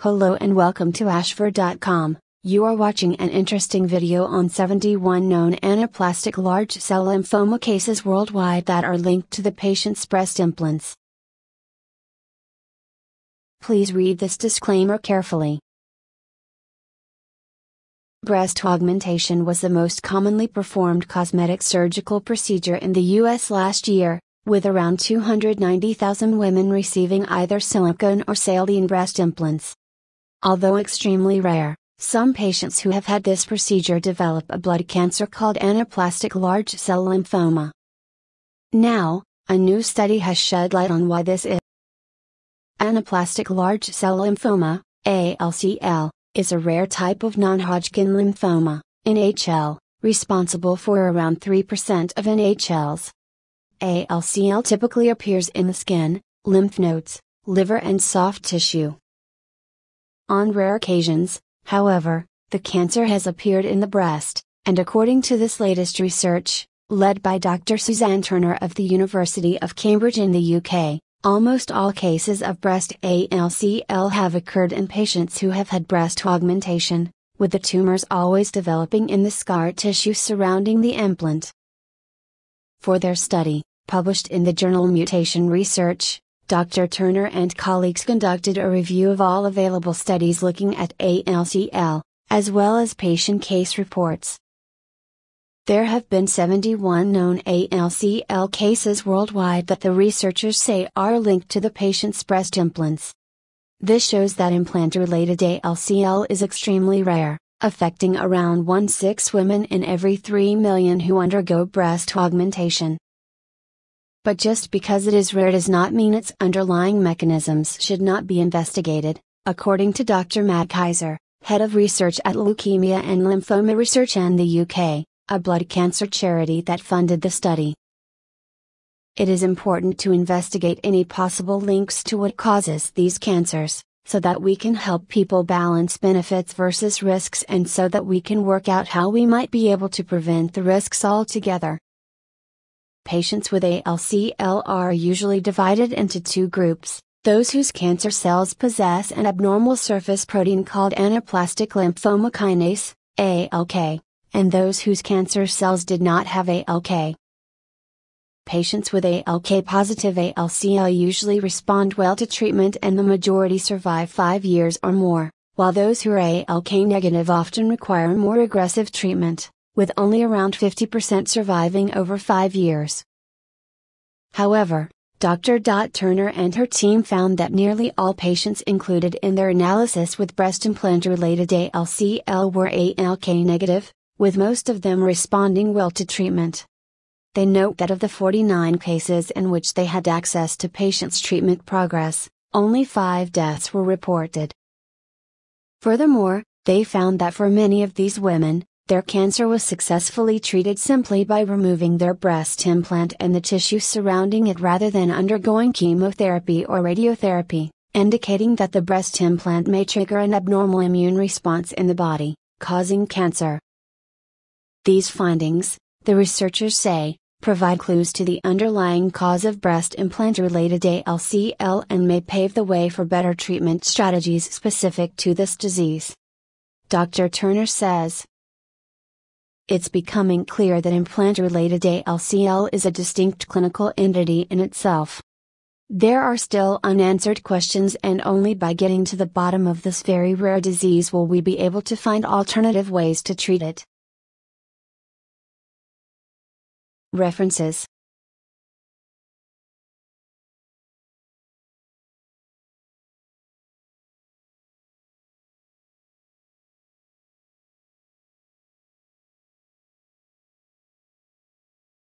Hello and welcome to ashford.com. You are watching an interesting video on 71 known anaplastic large cell lymphoma cases worldwide that are linked to the patient's breast implants. Please read this disclaimer carefully. Breast augmentation was the most commonly performed cosmetic surgical procedure in the US last year, with around 290,000 women receiving either silicone or saline breast implants. Although extremely rare, some patients who have had this procedure develop a blood cancer called anaplastic large cell lymphoma. Now, a new study has shed light on why this is. Anaplastic large cell lymphoma, ALCL, is a rare type of non-Hodgkin lymphoma, NHL, responsible for around 3% of NHLs. ALCL typically appears in the skin, lymph nodes, liver and soft tissue. On rare occasions, however, the cancer has appeared in the breast, and according to this latest research, led by Dr. Suzanne Turner of the University of Cambridge in the UK, almost all cases of breast ALCL have occurred in patients who have had breast augmentation, with the tumors always developing in the scar tissue surrounding the implant. For their study, published in the journal Mutation Research, Dr. Turner and colleagues conducted a review of all available studies looking at ALCL, as well as patient case reports. There have been 71 known ALCL cases worldwide that the researchers say are linked to the patient's breast implants. This shows that implant-related ALCL is extremely rare, affecting around 1/6 women in every 3 million who undergo breast augmentation. But just because it is rare does not mean its underlying mechanisms should not be investigated, according to Dr. Matt Kaiser, head of research at Leukemia and Lymphoma Research in the UK, a blood cancer charity that funded the study. It is important to investigate any possible links to what causes these cancers, so that we can help people balance benefits versus risks and so that we can work out how we might be able to prevent the risks altogether. Patients with ALCL are usually divided into two groups, those whose cancer cells possess an abnormal surface protein called anaplastic lymphoma kinase, ALK, and those whose cancer cells did not have ALK. Patients with ALK-positive ALCL usually respond well to treatment and the majority survive 5 years or more, while those who are ALK-negative often require more aggressive treatment, with only around 50% surviving over 5 years. However, Dr. Turner and her team found that nearly all patients included in their analysis with breast implant-related ALCL were ALK-negative, with most of them responding well to treatment. They note that of the 49 cases in which they had access to patients' treatment progress, only 5 deaths were reported. Furthermore, they found that for many of these women, their cancer was successfully treated simply by removing their breast implant and the tissue surrounding it rather than undergoing chemotherapy or radiotherapy, indicating that the breast implant may trigger an abnormal immune response in the body, causing cancer. These findings, the researchers say, provide clues to the underlying cause of breast implant-related ALCL and may pave the way for better treatment strategies specific to this disease. Dr. Turner says, "It's becoming clear that implant-related ALCL is a distinct clinical entity in itself. There are still unanswered questions and only by getting to the bottom of this very rare disease will we be able to find alternative ways to treat it." References